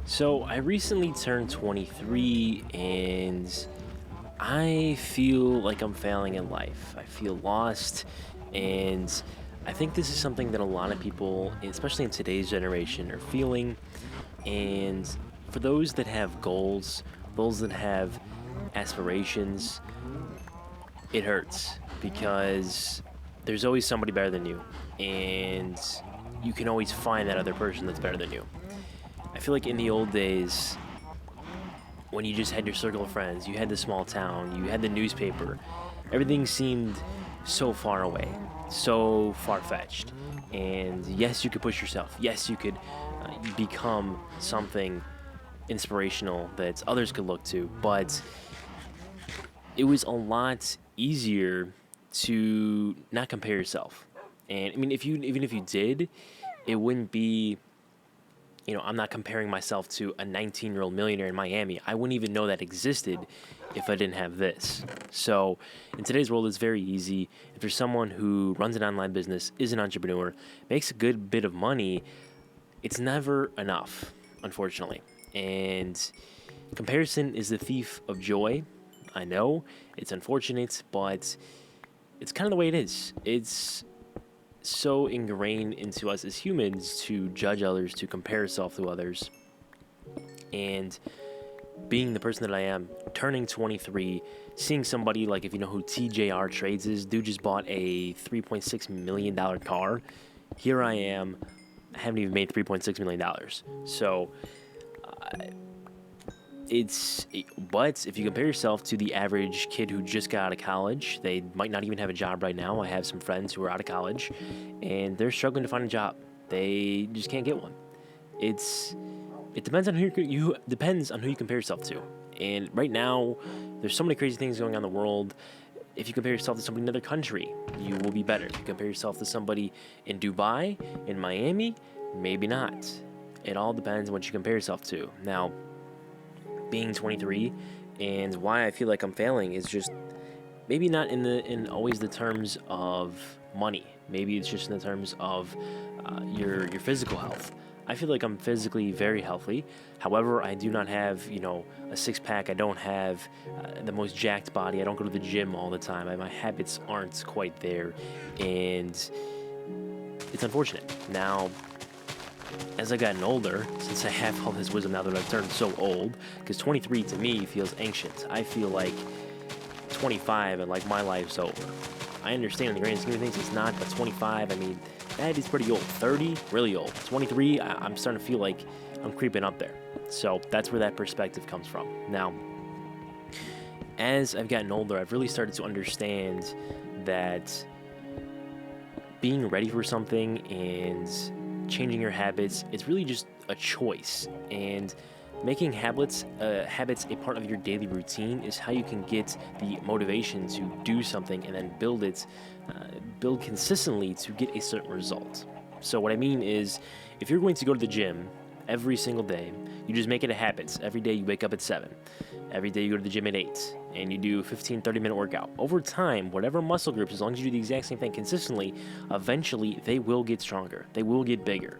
So I recently turned 23 and I feel like I'm failing in life. I feel lost and I think this is something that a lot of people, especially in today's generation, are feeling. And for those that have goals, those that have aspirations, it hurts because there's always somebody better than you. And you can always find that other person that's better than you. I feel like in the old days, when you just had your circle of friends, you had the small town, you had the newspaper, everything seemed so far away, so far fetched. And yes, you could push yourself. Yes, you could become something inspirational that others could look to. But it was a lot easier to not compare yourself. And I mean, if you even if you did, it wouldn't be, I'm not comparing myself to a 19-year-old millionaire in Miami. I wouldn't even know that existed if I didn't have this. So, in today's world, it's very easy. If you're someone who runs an online business, is an entrepreneur, makes a good bit of money, it's never enough, unfortunately. And comparison is the thief of joy. I know it's unfortunate, but it's kind of the way it is. It's so ingrained into us as humans to judge others, to compare yourself to others. And being the person that I am, turning 23, seeing somebody like, if you know who TJR Trades is, dude just bought a $3.6 million car. Here I am, I haven't even made $3.6 million. So but if you compare yourself to the average kid who just got out of college, they might not even have a job right now. I have some friends who are out of college and they're struggling to find a job. They just can't get one. It depends on you depends on who you compare yourself to. And right now, there's so many crazy things going on in the world. If you compare yourself to somebody in another country, you will be better. If you compare yourself to somebody in Dubai, in Miami, maybe not. It all depends on what you compare yourself to. Now, being 23 and why I feel like I'm failing is just maybe not in always the terms of money. Maybe it's just in the terms of your physical health. I feel like I'm physically very healthy. However, I do not have a six pack. I don't have the most jacked body. I don't go to the gym all the time. My habits aren't quite there, and it's unfortunate. Now, as I've gotten older, since I have all this wisdom now that I've turned so old, because 23 to me feels ancient. I feel like 25 and like my life's over. I understand in the grand scheme of things it's not, but 25, I mean, that is pretty old. 30, really old. 23, I'm starting to feel like I'm creeping up there. So that's where that perspective comes from. Now, as I've gotten older, I've really started to understand that being ready for something and changing your habits, it's really just a choice. And making habits a part of your daily routine is how you can get the motivation to do something and then build consistently to get a certain result. So what I mean is, if you're going to go to the gym every single day, you just make it a habit. Every day you wake up at 7. Every day you go to the gym at 8 and you do a 15, 30-minute workout. Over time, whatever muscle groups, as long as you do the exact same thing consistently, eventually they will get stronger. They will get bigger.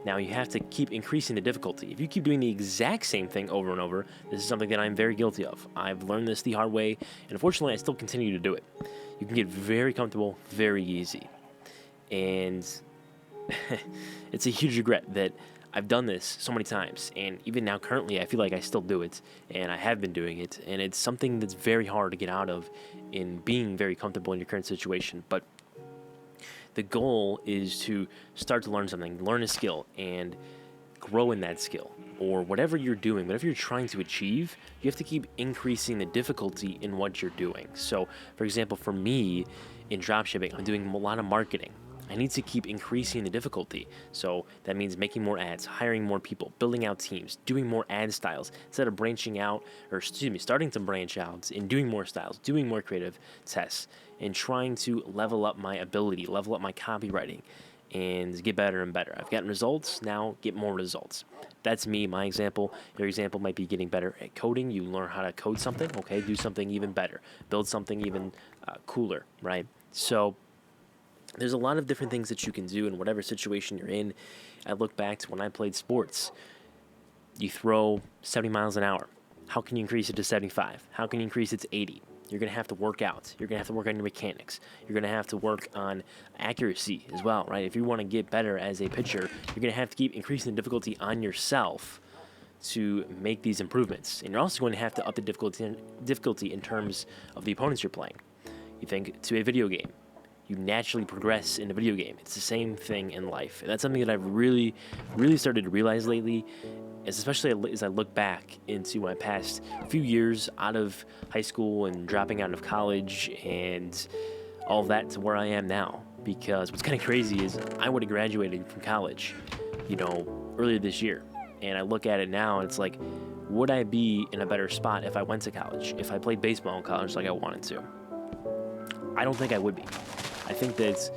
Now, you have to keep increasing the difficulty. If you keep doing the exact same thing over and over, this is something that I'm very guilty of. I've learned this the hard way, and unfortunately, I still continue to do it. You can get very comfortable very easy. And it's a huge regret that I've done this so many times. And even now, currently, I feel like I still do it, and I have been doing it. And it's something that's very hard to get out of in being very comfortable in your current situation. But the goal is to start to learn something, learn a skill, and grow in that skill. Or whatever you're doing, whatever you're trying to achieve, you have to keep increasing the difficulty in what you're doing. So, for example, for me in dropshipping, I'm doing a lot of marketing. I need to keep increasing the difficulty. So that means making more ads, hiring more people, building out teams, doing more ad styles instead of branching out, or starting to branch out and doing more styles, doing more creative tests, and trying to level up my ability, level up my copywriting, and get better and better. I've gotten results, now get more results. That's me, my example. Your example might be getting better at coding. You learn how to code something, okay, do something even better, build something even cooler, right? So there's a lot of different things that you can do in whatever situation you're in. I look back to when I played sports. You throw 70 miles an hour. How can you increase it to 75? How can you increase it to 80? You're going to have to work out. You're going to have to work on your mechanics. You're going to have to work on accuracy as well, right? If you want to get better as a pitcher, you're going to have to keep increasing the difficulty on yourself to make these improvements. And you're also going to have to up the difficulty in terms of the opponents you're playing. You think to a video game. You naturally progress in a video game. It's the same thing in life. And that's something that I've really, really started to realize lately, especially as I look back into my past few years out of high school and dropping out of college and all of that to where I am now. Because what's kind of crazy is I would have graduated from college, earlier this year. And I look at it now and it's like, would I be in a better spot if I went to college? If I played baseball in college like I wanted to? I don't think I would be. I think that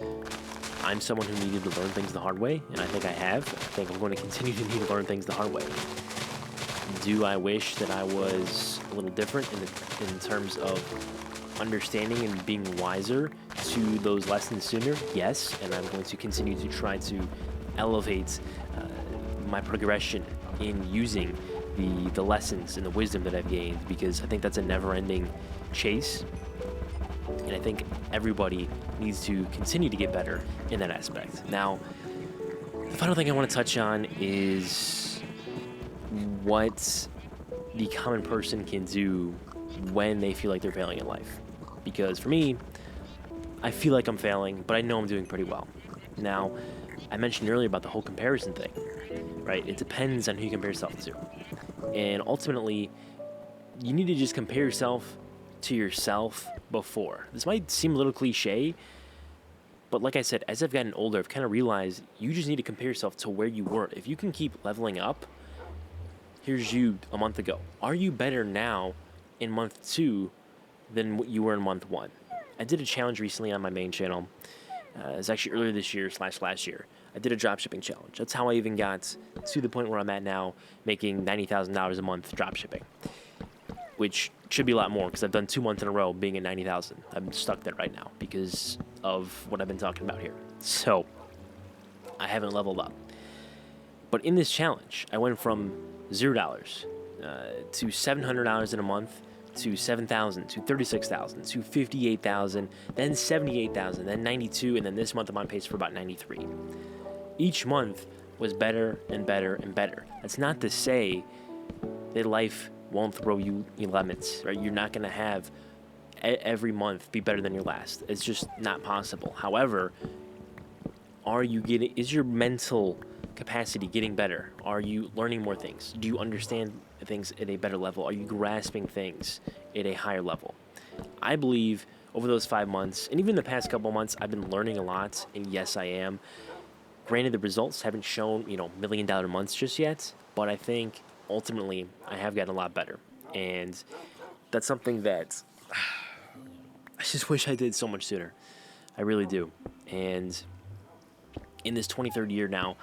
I'm someone who needed to learn things the hard way, and I think I have. I think I'm going to continue to need to learn things the hard way. Do I wish that I was a little different in terms of understanding and being wiser to those lessons sooner? Yes, and I'm going to continue to try to elevate my progression in using the lessons and the wisdom that I've gained, because I think that's a never-ending chase. And I think everybody needs to continue to get better in that aspect. Now, the final thing I want to touch on is what the common person can do when they feel like they're failing in life. Because for me, I feel like I'm failing, but I know I'm doing pretty well. Now, I mentioned earlier about the whole comparison thing, right? It depends on who you compare yourself to. And ultimately, you need to just compare yourself to yourself before. This might seem a little cliche, but like I said, as I've gotten older, I've kind of realized you just need to compare yourself to where you were. If you can keep leveling up, here's you a month ago. Are you better now in month 2 than what you were in month 1? I did a challenge recently on my main channel. It was actually earlier this year / last year. I did a dropshipping challenge. That's how I even got to the point where I'm at now, making $90,000 a month dropshipping, which should be a lot more because I've done 2 months in a row being at 90,000. I'm stuck there right now because of what I've been talking about here. So I haven't leveled up. But in this challenge, I went from $0 to $700 in a month to $7,000 to $36,000 to $58,000, then $78,000, then $92,000, and then this month I'm on pace for about $93,000. Each month was better and better and better. That's not to say that life won't throw you lemons, right? You're not going to have every month be better than your last. It's just not possible. However, is your mental capacity getting better? Are you learning more things? Do you understand things at a better level? Are you grasping things at a higher level? I believe over those 5 months, and even the past couple months, I've been learning a lot, and yes, I am. Granted, the results haven't shown, $1 million months just yet, but I think ultimately I have gotten a lot better. And that's something that I just wish I did so much sooner. I really do. And in this 23rd year now,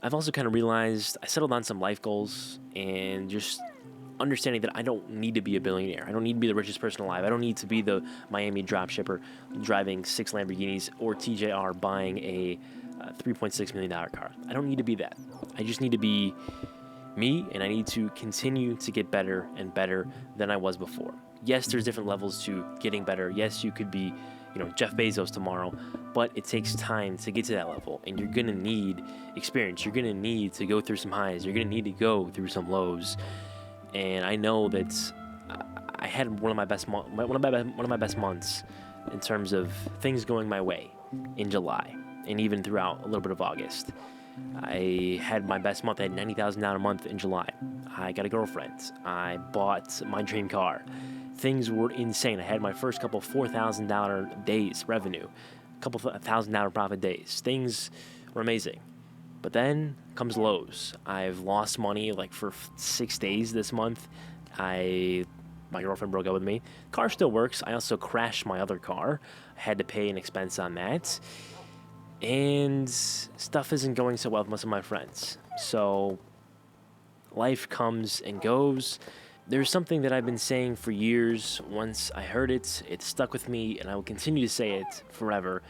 I've also kind of realized I settled on some life goals and just understanding that I don't need to be a billionaire. I don't need to be the richest person alive. I don't need to be the Miami dropshipper driving 6 Lamborghinis or TJR buying a $3.6 million car. I don't need to be that. I just need to be me, and I need to continue to get better and better than I was before. Yes, there's different levels to getting better. Yes, you could be, Jeff Bezos tomorrow, but it takes time to get to that level, and you're going to need experience. You're going to need to go through some highs. You're going to need to go through some lows. And I know that I had one of my best months in terms of things going my way in July, and even throughout a little bit of August. I had my best month. I had $90,000 a month in July. I got a girlfriend. I bought my dream car. Things were insane. I had my first couple $4,000 days revenue, a couple $1,000 profit days. Things were amazing. But then comes lows. I've lost money for 6 days this month. My girlfriend broke up with me. Car still works. I also crashed my other car. I had to pay an expense on that. And stuff isn't going so well with most of my friends. So life comes and goes. There's something that I've been saying for years. Once I heard it, it stuck with me, and I will continue to say it forever.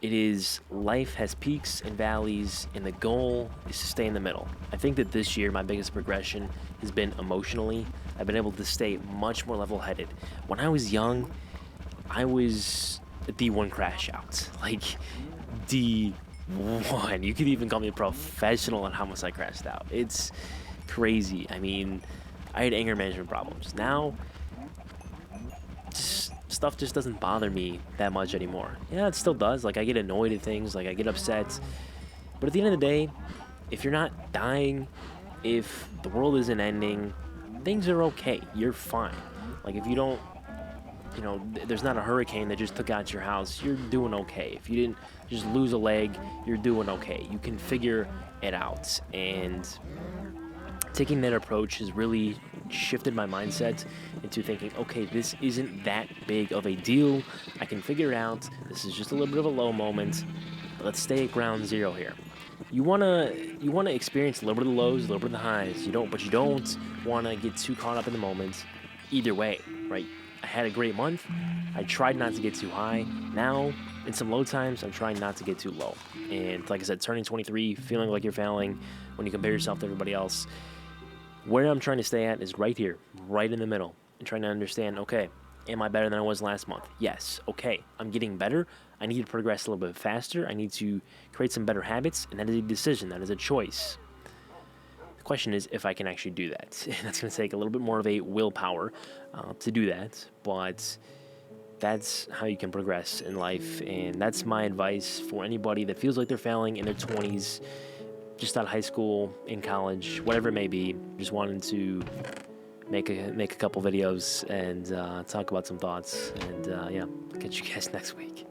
It is life has peaks and valleys, and the goal is to stay in the middle. I think that this year, my biggest progression has been emotionally. I've been able to stay much more level headed. When I was young, I was a D1 crash out. Like, D1. You could even call me a professional on how much I crashed out. It's crazy. I mean, I had anger management problems. Now, stuff just doesn't bother me that much anymore. Yeah, it still does. Like, I get annoyed at things, like, I get upset. But at the end of the day, if you're not dying, if the world isn't ending, things are okay. You're fine. Like, if you don't, there's not a hurricane that just took out your house, you're doing okay. If you didn't just lose a leg, you're doing okay. You can figure it out. And taking that approach has really shifted my mindset into thinking, okay, this isn't that big of a deal. I can figure it out. This is just a little bit of a low moment. Let's stay at ground zero here. You wanna experience a little bit of the lows, a little bit of the highs. You don't wanna get too caught up in the moment. Either way, right? I had a great month. I tried not to get too high. Now, in some low times, I'm trying not to get too low. And like I said, turning 23, feeling like you're failing when you compare yourself to everybody else. Where I'm trying to stay at is right here, right in the middle, and trying to understand, okay, am I better than I was last month? Yes. Okay, I'm getting better. I need to progress a little bit faster. I need to create some better habits, and that is a decision. That is a choice. The question is if I can actually do that. And that's going to take a little bit more of a willpower to do that, but that's how you can progress in life, and that's my advice for anybody that feels like they're failing in their 20s, just out of high school, in college, whatever it may be. Just wanted to make a couple videos and talk about some thoughts, and yeah, catch you guys next week.